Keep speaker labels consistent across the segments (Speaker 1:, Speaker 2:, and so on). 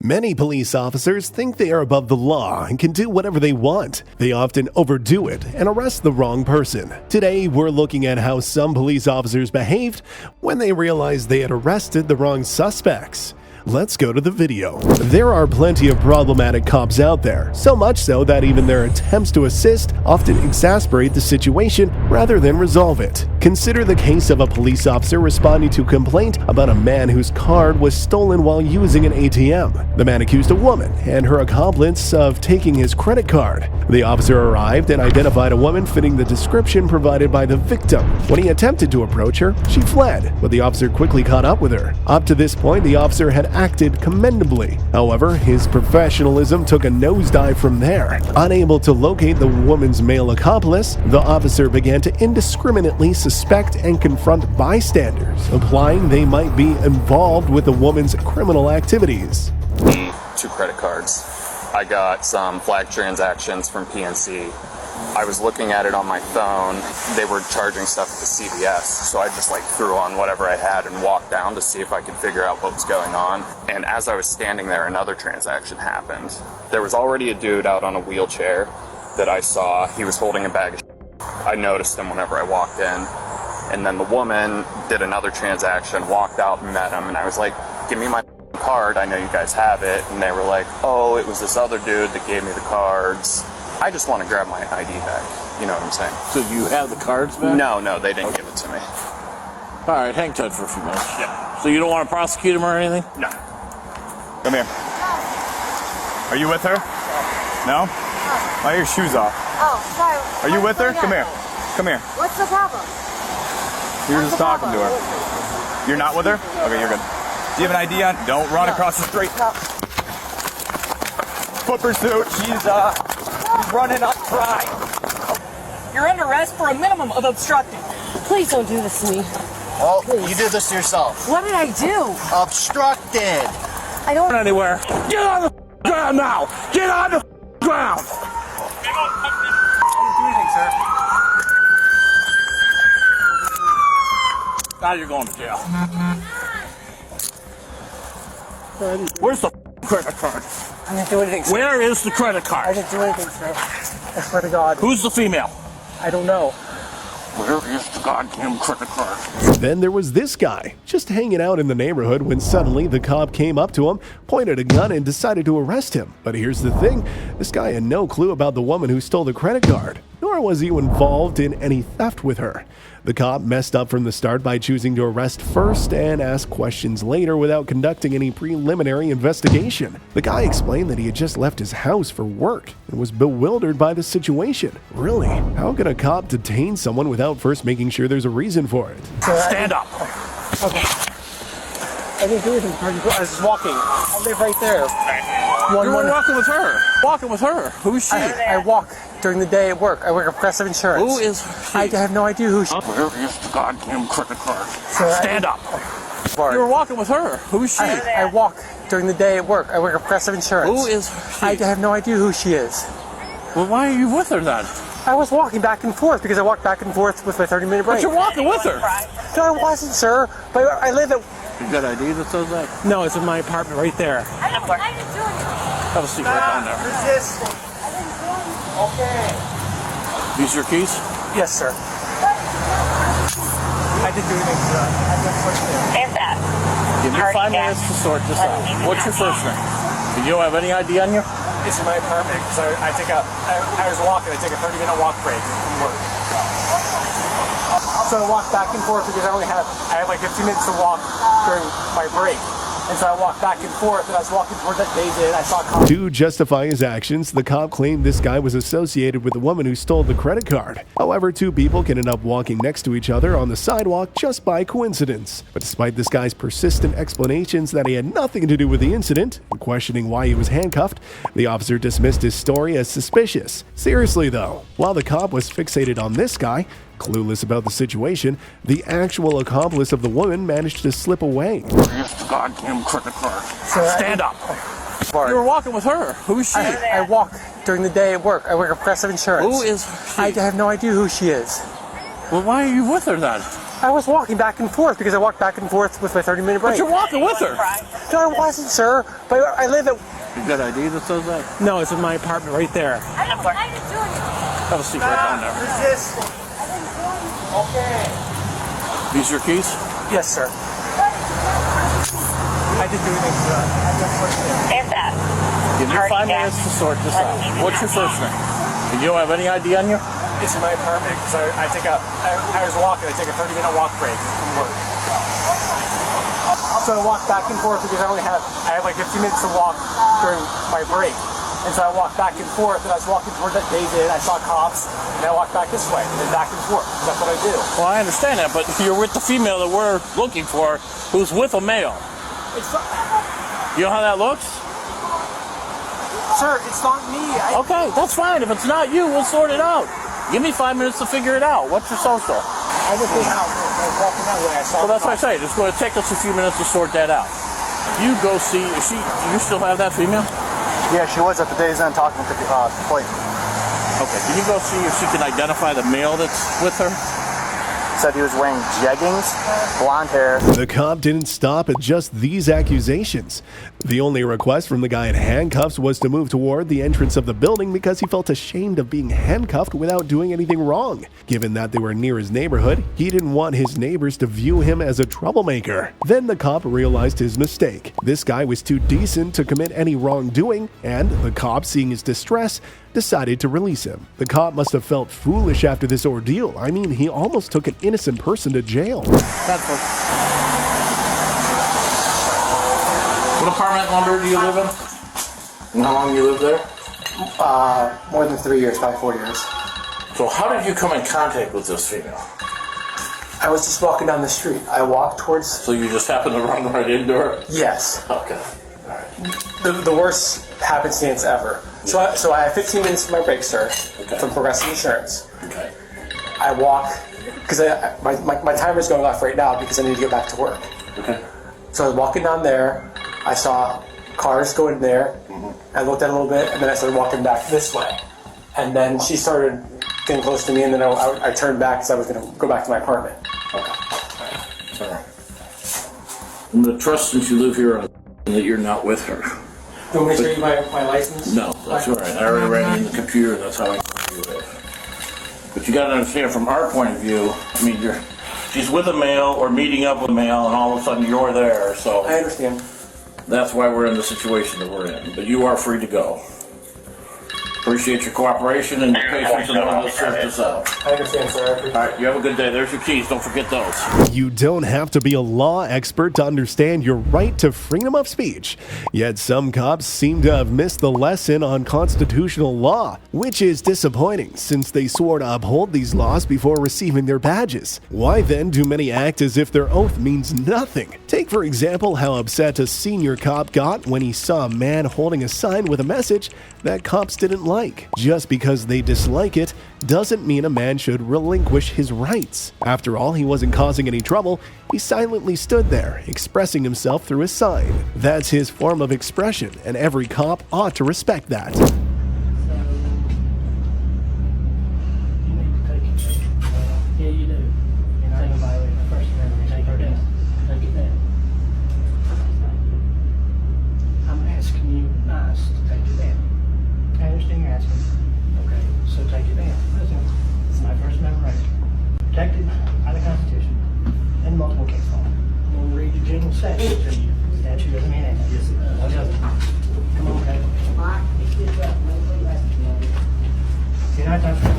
Speaker 1: Many police officers think they are above the law and can do whatever they want. They often overdo it and arrest the wrong person. Today, we're looking at how some police officers behaved when they realized they had arrested the wrong suspects. Let's go to the video. There are plenty of problematic cops out there, so much so that even their attempts to assist often exasperate the situation rather than resolve it. Consider the case of a police officer responding to a complaint about a man whose card was stolen while using an ATM. The man accused a woman and her accomplice of taking his credit card. The officer arrived and identified a woman fitting the description provided by the victim. When he attempted to approach her, she fled, but the officer quickly caught up with her. Up to this point, the officer had acted commendably. However, his professionalism took a nosedive from there. Unable to locate the woman's male accomplice, the officer began to indiscriminately suspect and confront bystanders, implying they might be involved with the woman's criminal activities.
Speaker 2: 2 credit cards. I got some flag transactions from PNC. I was looking at it on my phone. They were charging stuff at the CVS, so I just threw on whatever I had and walked down to see if I could figure out what was going on. And as I was standing there, another transaction happened. There was already a dude out on a wheelchair that I saw. He was holding a bag of shit. I noticed him whenever I walked in. And then the woman did another transaction, walked out and met him, and I was like, "Give me my card, I know you guys have it." And they were like, "Oh, it was this other dude that gave me the cards." I just want to grab my ID back. You know what I'm saying?
Speaker 3: So you have the cards back?
Speaker 2: No, they didn't give it to me.
Speaker 3: All right, hang tight for a few minutes.
Speaker 2: Yeah.
Speaker 3: So you don't want to prosecute him or anything?
Speaker 2: No.
Speaker 4: Come here. Are you with her? No? Why are your shoes off?
Speaker 5: Oh, sorry.
Speaker 4: Are you with her? Come here. Come here.
Speaker 5: What's the problem?
Speaker 4: You're just talking to her. You're not with her? Okay, you're good. Do you have an ID on? Don't run across the street.
Speaker 5: No.
Speaker 4: Foot pursuit. She's running up crime.
Speaker 6: You're under arrest for a minimum of obstructing.
Speaker 5: Please don't do this to me.
Speaker 7: Well,
Speaker 5: Please.
Speaker 7: you did this to yourself.
Speaker 5: What did I do?
Speaker 7: Obstructed.
Speaker 5: I don't.
Speaker 3: Anywhere. Get on the ground now. Get on the ground.
Speaker 4: Don't do anything, sir.
Speaker 3: Now you're going to jail. Where's the credit card?
Speaker 6: I didn't do anything, sir.
Speaker 3: Where is the credit
Speaker 6: I
Speaker 3: card?
Speaker 6: didn't do anything, sir. I swear to God.
Speaker 3: Who's the female?
Speaker 6: I don't know.
Speaker 3: Where is the goddamn credit card?
Speaker 1: Then there was this guy, just hanging out in the neighborhood when suddenly the cop came up to him, pointed a gun, and decided to arrest him. But here's the thing, this guy had no clue about the woman who stole the credit card, nor was he involved in any theft with her. The cop messed up from the start by choosing to arrest first and ask questions later without conducting any preliminary investigation. The guy explained that he had just left his house for work and was bewildered by the situation. Really? How can a cop detain someone without first making sure there's a reason for it?
Speaker 3: Stand up.
Speaker 6: Okay. I didn't do anything. I was just walking. I live right there.
Speaker 3: You're walking with her. Walking with her. Who's she?
Speaker 6: I walk during the day at work. I work at Progressive Insurance.
Speaker 3: Who is she?
Speaker 6: I have no idea who she is.
Speaker 3: Where is the goddamn credit card?
Speaker 6: Sir,
Speaker 3: Stand up. You were walking with her. Who's she?
Speaker 6: I walk during the day at work. I work at Progressive Insurance.
Speaker 3: Who is she?
Speaker 6: I have no idea who she is.
Speaker 3: Well, why are you with her then?
Speaker 6: I was walking back and forth because I walk back and forth with my 30-minute break.
Speaker 3: But you're walking with her.
Speaker 6: No, I wasn't, sir. But I live at...
Speaker 3: You got ID that says that?
Speaker 6: No, it's in my apartment right there.
Speaker 5: I didn't do anything.
Speaker 3: Have a seat right down there.
Speaker 6: Resist. Okay.
Speaker 3: These your keys?
Speaker 6: Yes, sir. I didn't do anything, sir. I just went there.
Speaker 5: Save that.
Speaker 3: Give me 5 minutes to sort this out. What's your first name? Do you have any ID on you?
Speaker 6: It's in my apartment because I was walking. I take a 30-minute walk break from work. So I walk back and forth because I had like 15 minutes to walk during my break. And so I walked back and forth, and I was walking toward that David, and I saw a cop.
Speaker 1: To justify his actions, the cop claimed this guy was associated with the woman who stole the credit card. However, 2 people can end up walking next to each other on the sidewalk just by coincidence. But despite this guy's persistent explanations that he had nothing to do with the incident, and questioning why he was handcuffed, the officer dismissed his story as suspicious. Seriously though, while the cop was fixated on this guy, clueless about the situation, the actual accomplice of the woman managed to slip away.
Speaker 3: Where's the goddamn credit card? Stand up. You were walking with her. Who's she?
Speaker 6: I walk during the day at work. I work at Progressive Insurance.
Speaker 3: Who is she?
Speaker 6: I have no idea who she is.
Speaker 3: Well, why are you with her then?
Speaker 6: I was walking back and forth because I walked back and forth with my 30-minute break.
Speaker 3: But you're walking with her.
Speaker 6: No, I wasn't, sir. But I live at...
Speaker 3: You got ID that says that?
Speaker 6: No, it's in my apartment right there.
Speaker 5: I didn't do anything.
Speaker 3: Have a seat right down there.
Speaker 6: Resist. Okay.
Speaker 3: These your keys?
Speaker 6: Yes, sir. I didn't do anything, sir.
Speaker 5: And that.
Speaker 3: Give me 5 minutes to sort this out. What's your first name? And you don't have any ID on you?
Speaker 6: It's in my apartment because I was walking. I take a 30-minute walk break from work. So I walk back and forth because I had like 15 minutes to walk during my break. And so I walked back and forth, and I was walking toward that David. I saw cops, and I walked back this way, and then back and forth. That's what I do.
Speaker 3: Well, I understand that, but you're with the female that we're looking for, who's with a male. You know how that looks?
Speaker 6: Sir, it's not me.
Speaker 3: Okay, that's fine. If it's not you, we'll sort it out. Give me 5 minutes to figure it out. What's your social?
Speaker 6: I just didn't know. I was walking that way. I saw
Speaker 3: Well, that's what I say. It's going to take us a few minutes to sort that out. You go see, do you still have that female?
Speaker 7: Yeah, she was at the day's end talking to the plate.
Speaker 3: Okay, can you go see if she can identify the male that's with her?
Speaker 7: Said he was wearing jeggings, blonde hair.
Speaker 1: The cop didn't stop at just these accusations. The only request from the guy in handcuffs was to move toward the entrance of the building because he felt ashamed of being handcuffed without doing anything wrong. Given that they were near his neighborhood, he didn't want his neighbors to view him as a troublemaker. Then the cop realized his mistake. This guy was too decent to commit any wrongdoing, and the cop, seeing his distress, decided to release him. The cop must have felt foolish after this ordeal. I mean, he almost took an innocent person to jail.
Speaker 3: What apartment number do you live in? And how long you live there?
Speaker 6: more than 3 years, probably 4 years.
Speaker 3: So how did you come in contact with this female?
Speaker 6: I was just walking down the street. I walked towards...
Speaker 3: So you just happened to run right into her?
Speaker 6: Yes.
Speaker 3: Okay.
Speaker 6: The worst happenstance ever. So I have 15 minutes for my break, sir, from Progressive Insurance.
Speaker 3: Okay.
Speaker 6: I walk, because my timer's going off right now because I need to get back to work.
Speaker 3: Okay.
Speaker 6: So I was walking down there, I saw cars go in there, I looked at it a little bit, and then I started walking back this way. And then she started getting close to me, and then I turned back because I was going to go back to my apartment.
Speaker 3: Okay. All right. I'm going to trust, since you live here, that you're not with her.
Speaker 6: Do you want me to show you my license?
Speaker 3: No, that's all right. I already ran in the computer. That's how I know who you live. But you got to understand, from our point of view, I mean, she's with a male or meeting up with a male, and all of a sudden you're there. So
Speaker 6: I understand.
Speaker 3: That's why we're in the situation that we're in. But you are free to go. Appreciate your cooperation and your patience, and let's sort this out.
Speaker 6: I understand, sir.
Speaker 3: All right, you have a good day. There's your keys. Don't forget those.
Speaker 1: You don't have to be a law expert to understand your right to freedom of speech. Yet some cops seem to have missed the lesson on constitutional law, which is disappointing since they swore to uphold these laws before receiving their badges. Why then do many act as if their oath means nothing? Take, for example, how upset a senior cop got when he saw a man holding a sign with a message that cops didn't like. Just because they dislike it doesn't mean a man should relinquish his rights. After all, he wasn't causing any trouble. He silently stood there, expressing himself through his sign. That's his form of expression, and every cop ought to respect that.
Speaker 8: Yeah, you do. And I violate the First Amendment. Take it down. I'm asking you nice to take it down. I understand you're asking. Okay, so take it down. Listen, it's my First Amendment right. Protected by the Constitution and multiple case law. I'm going to read the general statute to you. Statute doesn't mean anything. Yes, it does. No, it doesn't. Come on, okay. Do not touch me.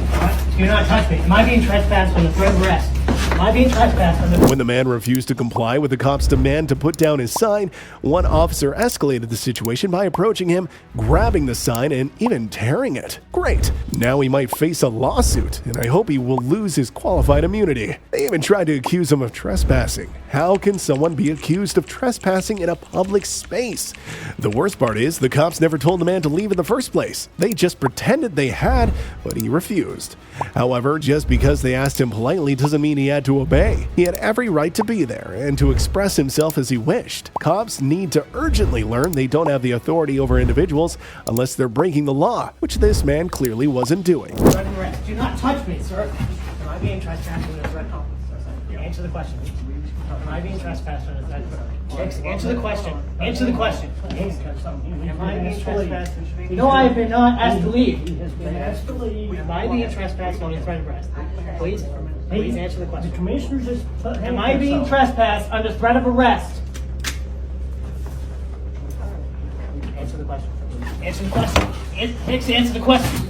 Speaker 8: Do not touch me. Am I being trespassed on the threat of arrest? Am I being trespassed on the...
Speaker 1: When the man refused to comply with the cop's demand to put down his sign, one officer escalated the situation by approaching him, grabbing the sign, and even tearing it. Great! Now he might face a lawsuit, and I hope he will lose his qualified immunity. They even tried to accuse him of trespassing. How can someone be accused of trespassing in a public space? The worst part is, the cops never told the man to leave in the first place. They just pretended they had, but he refused. However, just because they asked him politely doesn't mean he had to obey. He had every right to be there and to express himself as he wished. Cops need to urgently learn they don't have the authority over individuals unless they're breaking the law, which this man clearly wasn't doing.
Speaker 8: Threat of arrest. Do not touch me, sir. Am I being trespassed on the threat of arrest? Answer the question. Am I being trespassed under threat of arrest? Answer the question. Answer the question. Am I being trespassed? No, I have been not asked to leave. He has been asked to leave. Am I being trespassed under threat of arrest? Please answer the question. The commissioner just am I being trespassed under threat of arrest? Answer the question. Answer the question. Hicks, answer the question.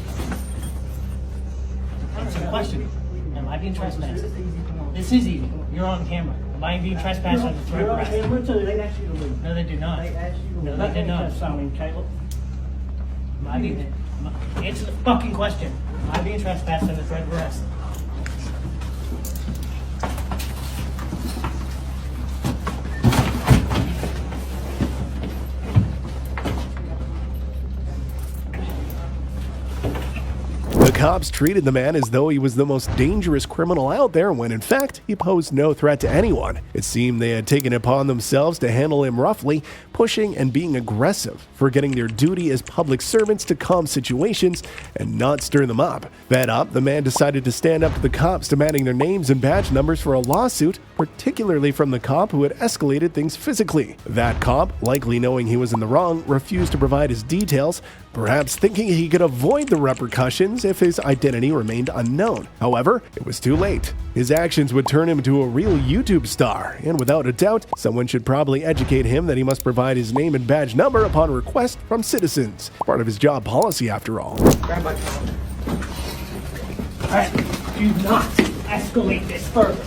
Speaker 8: Answer the question. Am I being trespassed? This is easy. You're on camera. Am I being trespassed under threat of arrest?
Speaker 6: They asked you to leave.
Speaker 8: No, they do not. No, they did not.
Speaker 6: Caleb.
Speaker 8: Am I being... Answer the fucking question. Am I being trespassed under threat of arrest?
Speaker 1: The cops treated the man as though he was the most dangerous criminal out there when in fact he posed no threat to anyone. It seemed they had taken it upon themselves to handle him roughly, pushing and being aggressive, forgetting their duty as public servants to calm situations and not stir them up. Fed up, the man decided to stand up to the cops, demanding their names and badge numbers for a lawsuit, particularly from the cop who had escalated things physically. That cop, likely knowing he was in the wrong, refused to provide his details, perhaps thinking he could avoid the repercussions if his identity remained unknown. However, it was too late. His actions would turn him into a real YouTube star, and without a doubt, someone should probably educate him that he must provide his name and badge number upon request from citizens. Part of his job policy, after all.
Speaker 8: Grab my phone. Alright, do not escalate this further.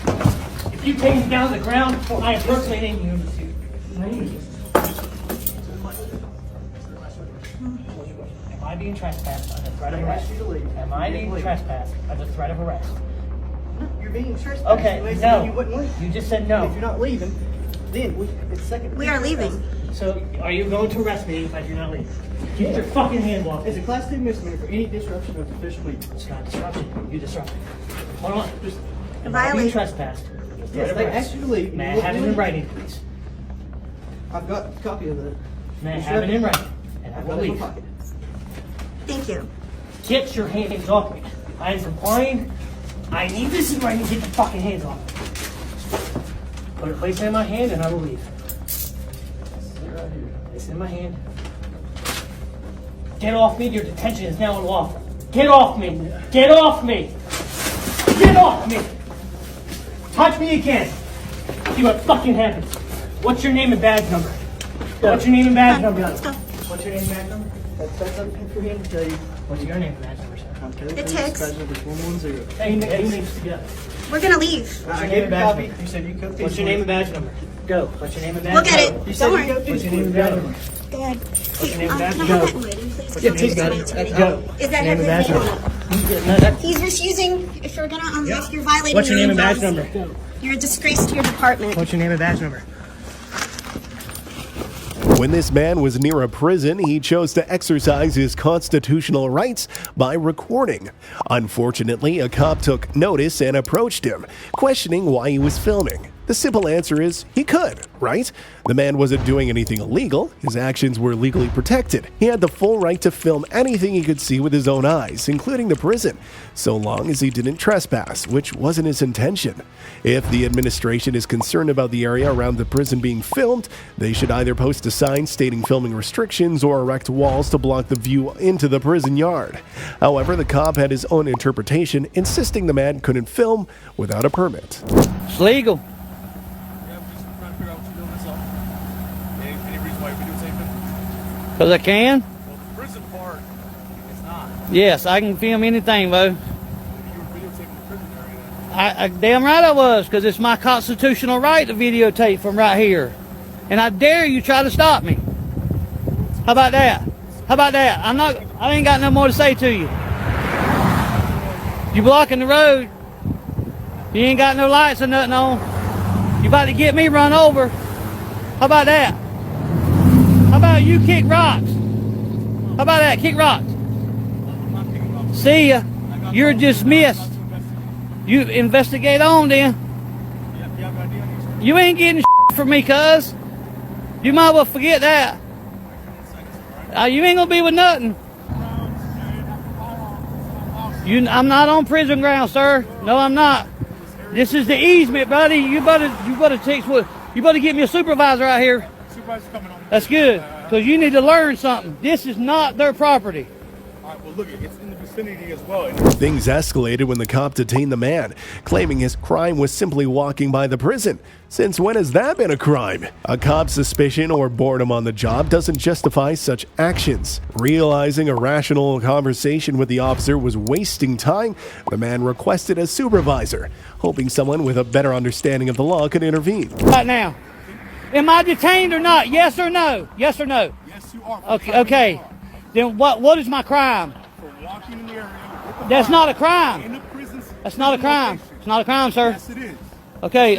Speaker 8: If you take me down to the ground, I am personally naming you in the suit. Am I being trespassed under threat of arrest? Am I being trespassed under threat of arrest?
Speaker 6: You're being trespassed.
Speaker 8: Okay, no.
Speaker 6: You wouldn't leave.
Speaker 8: You just said no.
Speaker 6: If you're not leaving, then it's second.
Speaker 5: We are leaving.
Speaker 8: So, are you going to arrest me if you're not leaving? Keep your fucking hands off.
Speaker 6: It's a class 2 misdemeanor for any disruption of official meeting.
Speaker 8: It's not disruption. You disrupted. Hold on. Just, am I being
Speaker 5: Violate.
Speaker 8: trespassed?
Speaker 6: Yes, they asked you to leave.
Speaker 8: May I have it in writing, please?
Speaker 6: I've got a copy of the.
Speaker 8: May I have it in writing? And I
Speaker 6: I've
Speaker 8: will
Speaker 6: got it in
Speaker 8: leave.
Speaker 6: my pocket.
Speaker 5: Thank you.
Speaker 8: Get your hands off me. I am complying. I need this in writing. Get your fucking hands off me. Place it in my hand and I will leave. It's in my hand. Get off me. Your detention is now unlawful. Get off me. Get off me. Get off me. Touch me again. See what fucking happens. What's your name and badge number? What's your name and badge number?
Speaker 5: Let's go.
Speaker 8: What's your name and badge number?
Speaker 6: That's something for him to tell you.
Speaker 8: What's your name and badge number, sir?
Speaker 6: I'm Caleb.
Speaker 5: It's
Speaker 6: Davis,
Speaker 5: Hicks.
Speaker 6: badge number 110.
Speaker 8: Hey, names together.
Speaker 5: We're gonna leave.
Speaker 8: What's
Speaker 6: I
Speaker 8: your
Speaker 6: gave
Speaker 8: name
Speaker 6: you
Speaker 8: and
Speaker 6: a
Speaker 8: badge
Speaker 6: copy.
Speaker 8: number?
Speaker 6: You said you cooked these.
Speaker 8: What's your name and badge number? Go. What's your name and badge
Speaker 5: We'll get
Speaker 8: number?
Speaker 5: it.
Speaker 6: You said
Speaker 5: Don't
Speaker 6: you
Speaker 5: worry.
Speaker 6: cooked
Speaker 8: What's
Speaker 6: these.
Speaker 8: your name and badge number?
Speaker 5: Dad.
Speaker 8: What's your name and
Speaker 5: Can
Speaker 8: badge
Speaker 5: I
Speaker 8: number?
Speaker 5: have that in writing, please?
Speaker 6: Yeah,
Speaker 5: Don't
Speaker 6: he's got
Speaker 5: explain
Speaker 6: it.
Speaker 5: to me.
Speaker 8: Go.
Speaker 5: Is that
Speaker 8: Name and badge
Speaker 5: his
Speaker 8: number.
Speaker 5: name?
Speaker 8: No, that-
Speaker 5: He's refusing. If you're gonna unmask, you're violating
Speaker 8: What's your name and badge
Speaker 5: laws.
Speaker 8: number?
Speaker 5: You're a disgrace to your department.
Speaker 8: What's your name and badge number?
Speaker 1: When this man was near a prison, he chose to exercise his constitutional rights by recording. Unfortunately, a cop took notice and approached him, questioning why he was filming. The simple answer is he could, right? The man wasn't doing anything illegal. His actions were legally protected. He had the full right to film anything he could see with his own eyes, including the prison, so long as he didn't trespass, which wasn't his intention. If the administration is concerned about the area around the prison being filmed, they should either post a sign stating filming restrictions or erect walls to block the view into the prison yard. However, the cop had his own interpretation, insisting the man couldn't film without a permit.
Speaker 9: It's legal. Because I can?
Speaker 4: Well, the prison part is not.
Speaker 9: Yes, I can film anything, Bo.
Speaker 4: You were videotaping the prison area.
Speaker 9: I damn right I was, because it's my constitutional right to videotape from right here. And I dare you try to stop me. How about that? How about that? I ain't got no more to say to you. You blocking the road. You ain't got no lights or nothing on. You about to get me run over. How about that? How about you kick rocks? How about that? Kick rocks. See ya. You're dismissed. You investigate on then. You ain't getting from me, cuz. You might well forget that. You ain't gonna be with nothing. I'm not on prison ground, sir. No, I'm not. This is the easement, buddy. You better text what. You better get me a supervisor out here.
Speaker 4: Supervisor's coming on.
Speaker 9: That's good, because you need to learn something. This is not their property.
Speaker 4: All right, well, look, it's in the vicinity as well.
Speaker 1: Things escalated when the cop detained the man, claiming his crime was simply walking by the prison. Since when has that been a crime? A cop's suspicion or boredom on the job doesn't justify such actions. Realizing a rational conversation with the officer was wasting time, the man requested a supervisor, hoping someone with a better understanding of the law could intervene.
Speaker 9: Right now, am I detained or not? Yes or no? Yes or no?
Speaker 4: Yes, you are.
Speaker 9: Okay. Then what is my crime?
Speaker 4: For walking in the area.
Speaker 9: That's not a
Speaker 4: In
Speaker 9: crime.
Speaker 4: the prisons.
Speaker 9: That's not a crime. It's not a crime, sir.
Speaker 4: Yes, it is.
Speaker 9: Okay,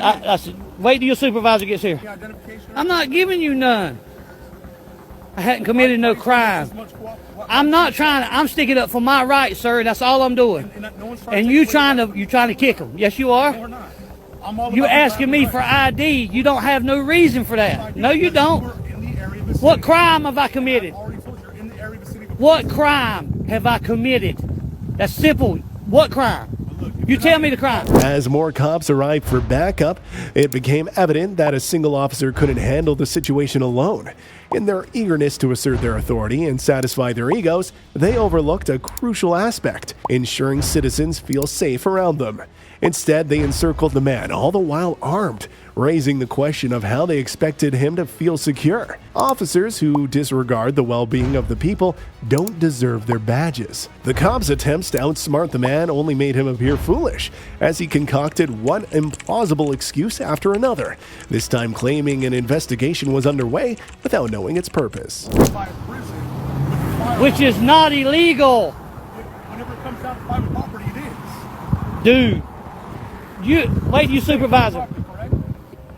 Speaker 9: wait till your supervisor gets here.
Speaker 4: The identification.
Speaker 9: I'm not giving you none. I hadn't committed no crime. I'm not trying to, I'm sticking up for my rights, sir. That's all I'm doing. And you trying to kick them. Yes, you are. You asking me for ID. You don't have no reason for that. No, you don't. What crime have I committed? What crime have I committed? That's simple. What crime? You tell me the crime.
Speaker 1: As more cops arrived for backup, it became evident that a single officer couldn't handle the situation alone. In their eagerness to assert their authority and satisfy their egos, they overlooked a crucial aspect, ensuring citizens feel safe around them. Instead, they encircled the man, all the while armed, raising the question of how they expected him to feel secure. Officers who disregard the well-being of the people don't deserve their badges. The cops' attempts to outsmart the man only made him appear foolish, as he concocted one implausible excuse after another, this time claiming an investigation was underway without knowing its purpose.
Speaker 9: Which is not illegal.
Speaker 4: Whenever it comes down to private property, it is.
Speaker 9: Dude, wait till you supervisor.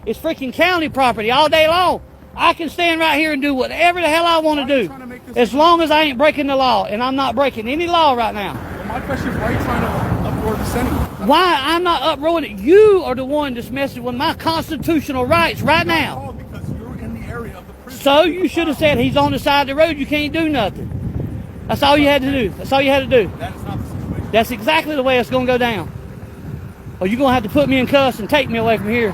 Speaker 9: It's freaking county property all day long. I can stand right here and do whatever the hell I want to do, as long as I ain't breaking the law, and I'm not breaking any law right now.
Speaker 4: Well, my question is, why are you trying to uproar the Senate?
Speaker 9: Why? I'm not uprooting it. You are the one that's messing with my constitutional rights right now.
Speaker 4: Because you're in the area of the prison.
Speaker 9: So you should have said he's on the side of the road. You can't do nothing. That's all you had to do. That's all you had to do.
Speaker 4: That is not the situation.
Speaker 9: That's exactly the way it's going to go down. Or you're going to have to put me in cuffs and take me away from here.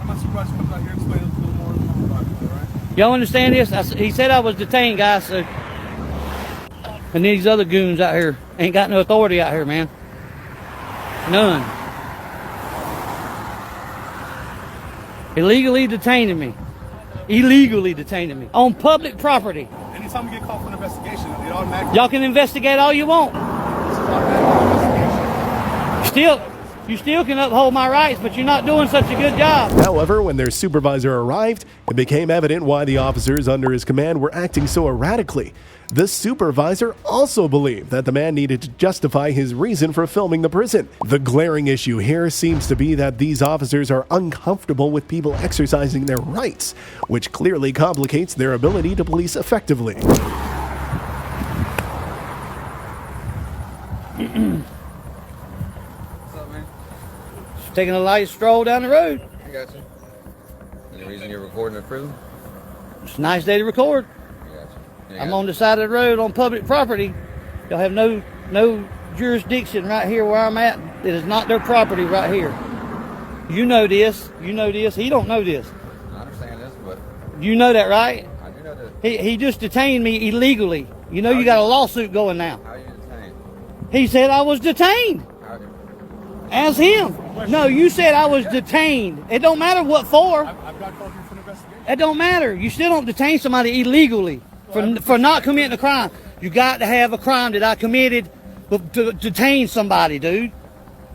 Speaker 4: My supervisor comes out here and explains a little more about it, all right?
Speaker 9: Y'all understand this? He said I was detained, guys. So. And these other goons out here ain't got no authority out here, man. None. Illegally detaining me. Illegally detaining me. On public property.
Speaker 4: Anytime we get called for an investigation, it automatically...
Speaker 9: Y'all can investigate all you want.
Speaker 4: This is automatic investigation.
Speaker 9: You still can uphold my rights, but you're not doing such a good job.
Speaker 1: However, when their supervisor arrived, it became evident why the officers under his command were acting so erratically. The supervisor also believed that the man needed to justify his reason for filming the prison. The glaring issue here seems to be that these officers are uncomfortable with people exercising their rights, which clearly complicates their ability to police effectively.
Speaker 9: Taking a light stroll down the road.
Speaker 10: I got you. Any reason you're recording the prison?
Speaker 9: It's a nice day to record.
Speaker 10: I got you.
Speaker 9: I'm on the side of the road on public property. Y'all have no jurisdiction right here where I'm at. It is not their property right here. You know this. You know this. He don't know this.
Speaker 10: I understand this, but
Speaker 9: You know that, right?
Speaker 10: I do know that.
Speaker 9: He just detained me illegally. You know you got a lawsuit going now.
Speaker 10: How are you detained?
Speaker 9: He said I was detained. As him. No, you said I was detained. It don't matter what for.
Speaker 4: I've got called here for an investigation.
Speaker 9: It don't matter. You still don't detain somebody illegally for not committing a crime. You got to have a crime that I committed to detain somebody, dude.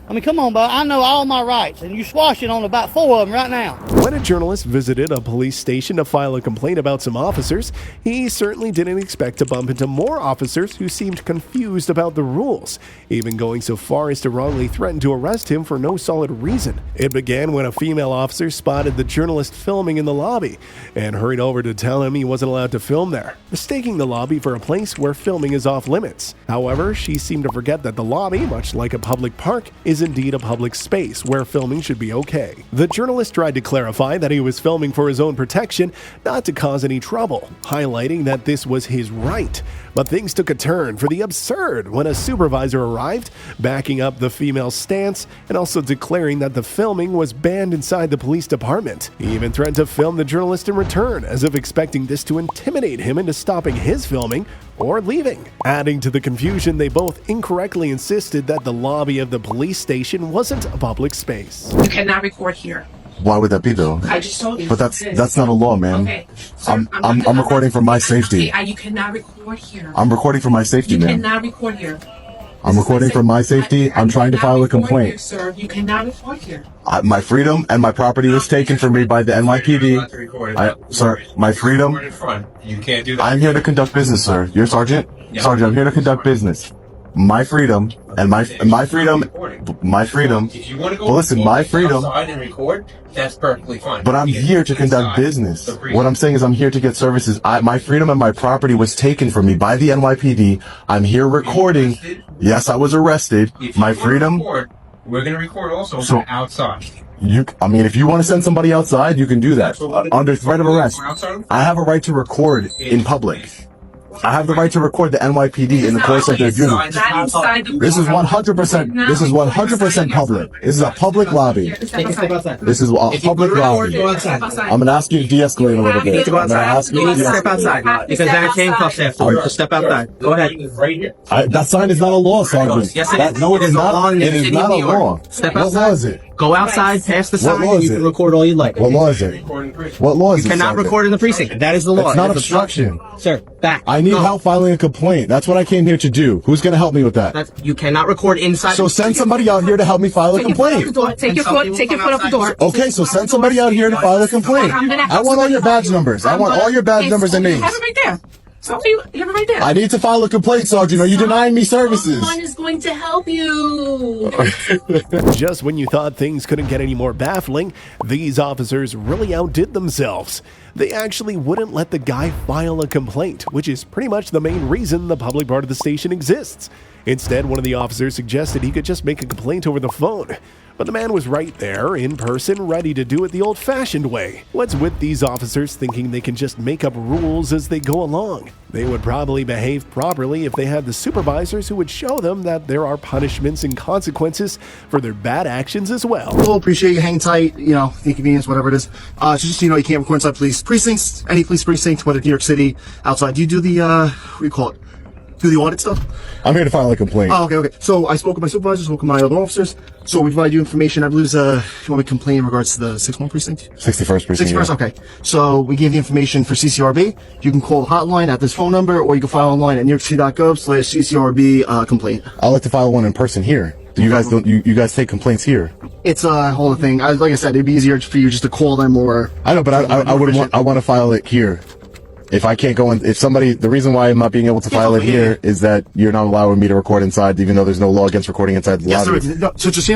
Speaker 9: I mean, come on, bud. I know all my rights, and you swashing on about 4 of them right now.
Speaker 1: When a journalist visited a police station to file a complaint about some officers, he certainly didn't expect to bump into more officers who seemed confused about the rules, even going so far as to wrongly threaten to arrest him for no solid reason. It began when a female officer spotted the journalist filming in the lobby and hurried over to tell him he wasn't allowed to film there, mistaking the lobby for a place where filming is off limits. However, she seemed to forget that the lobby, much like a public park, is is indeed a public space where filming should be okay. The journalist tried to clarify that he was filming for his own protection, not to cause any trouble, highlighting that this was his right. But things took a turn for the absurd when a supervisor arrived, backing up the female's stance and also declaring that the filming was banned inside the police department. He even threatened to film the journalist in return, as if expecting this to intimidate him into stopping his filming or leaving. Adding to the confusion, they both incorrectly insisted that the lobby of the police station wasn't a public space.
Speaker 11: You cannot record here.
Speaker 12: Why would that be though?
Speaker 11: I just told you.
Speaker 12: But that's not a law, man.
Speaker 11: Okay. Sir,
Speaker 12: I'm recording for my safety.
Speaker 11: You cannot record here.
Speaker 12: I'm recording for my safety,
Speaker 11: You
Speaker 12: man.
Speaker 11: cannot record here.
Speaker 12: I'm recording for my safety. I'm trying to file a complaint.
Speaker 11: Here, sir. You cannot record here.
Speaker 12: My freedom and my property was taken from me by the NYPD. Sir, my freedom.
Speaker 13: You can't do that.
Speaker 12: I'm here to conduct business, sir. You're sergeant?
Speaker 13: Yeah.
Speaker 12: Sergeant, I'm here to conduct business. My freedom and my freedom.
Speaker 13: If you want to go
Speaker 12: listen, my freedom.
Speaker 13: outside and record, that's perfectly fine.
Speaker 12: But I'm here to conduct business. What I'm saying is I'm here to get services. My freedom and my property was taken from me by the NYPD. I'm here recording. Yes, I was arrested. My freedom.
Speaker 13: We're going to record also
Speaker 12: So-
Speaker 13: outside.
Speaker 12: If you want to send somebody outside, you can do that. Under threat of arrest. I have a right to record in public. I have the right to record the NYPD in the course of their duty. This is 100%. This is 100% public. This is a public lobby. This is a public lobby. I'm gonna ask you to de-escalate a little bit. I'm gonna ask you to
Speaker 8: Step outside because there are handcuffs afterwards. Just step outside. Go ahead.
Speaker 12: That sign is not a law, Sergeant.
Speaker 8: Yes, it is.
Speaker 12: No, it is not.
Speaker 8: in
Speaker 12: It
Speaker 8: the
Speaker 12: is
Speaker 8: city
Speaker 12: not
Speaker 8: of
Speaker 12: a
Speaker 8: New York.
Speaker 12: law.
Speaker 8: Step
Speaker 12: What
Speaker 8: outside.
Speaker 12: law is it?
Speaker 8: Go outside, past the
Speaker 12: What
Speaker 8: sign,
Speaker 12: law
Speaker 8: and
Speaker 12: is
Speaker 8: you can
Speaker 12: it?
Speaker 8: record all you like.
Speaker 12: What law is it? What law is
Speaker 8: You
Speaker 12: it?
Speaker 8: cannot
Speaker 12: Sergeant?
Speaker 8: record in the precinct. That is the law.
Speaker 12: It's not
Speaker 8: That's
Speaker 12: obstruction.
Speaker 8: Sir, back.
Speaker 12: I need
Speaker 8: Go.
Speaker 12: help filing a complaint. That's what I came here to do. Who's gonna help me with that?
Speaker 8: You cannot record inside.
Speaker 12: So send somebody out here to help me file a complaint.
Speaker 11: Take your foot off the door.
Speaker 12: Okay, so send somebody out here to file a complaint. I want all your badge numbers. I want all your badge numbers and names.
Speaker 11: Have it right there. So you have it right there.
Speaker 12: I need to file a complaint, Sergeant. Are you denying me services?
Speaker 11: Someone is going to help you.
Speaker 1: Just when you thought things couldn't get any more baffling, these officers really outdid themselves. They actually wouldn't let the guy file a complaint, which is pretty much the main reason the public part of the station exists. Instead, one of the officers suggested he could just make a complaint over the phone. But the man was right there, in person, ready to do it the old-fashioned way. What's with these officers thinking they can just make up rules as they go along? They would probably behave properly if they had the supervisors who would show them that there are punishments and consequences for their bad actions as well.
Speaker 14: We'll appreciate you hang tight, inconvenience, whatever it is. So just, you can't record inside police precincts, any police precinct, whether New York City, outside. Do you do the, what do you call it? Do the audit stuff?
Speaker 12: I'm here to file a complaint.
Speaker 14: Oh, okay. So I spoke with my supervisors, spoke with my other officers. So we provide you information. I believe it's, you want me to complain in regards to the 6-1 precinct?
Speaker 12: 61st precinct.
Speaker 14: 61st, okay. So we gave the information for CCRB. You can call the hotline at this phone number, or you can file online at newyorkcity.gov/CCRB complaint.
Speaker 12: I'd like to file one in person here. You guys don't. You guys take complaints here.
Speaker 14: It's a whole thing. Like I said, it'd be easier for you just to call them, or
Speaker 12: I know, but I want to file it here. If I can't go in, the reason why I'm not being able to file it here is that you're not allowing me to record inside, even though there's no law against recording inside the lobby.
Speaker 14: So just,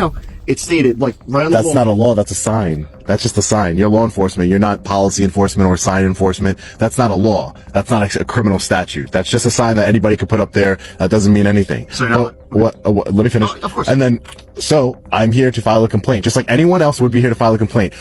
Speaker 14: it's stated, like, right on the
Speaker 12: That's
Speaker 14: wall.
Speaker 12: not a law, that's a sign. That's just a sign. You're law enforcement. You're not policy enforcement or sign enforcement. That's not a law. That's not a criminal statute. That's just a sign that anybody could put up there. That doesn't mean anything.
Speaker 14: So
Speaker 12: let me finish.
Speaker 14: Of course.
Speaker 12: And then, so I'm here to file a complaint, just like anyone else would be here to file a complaint.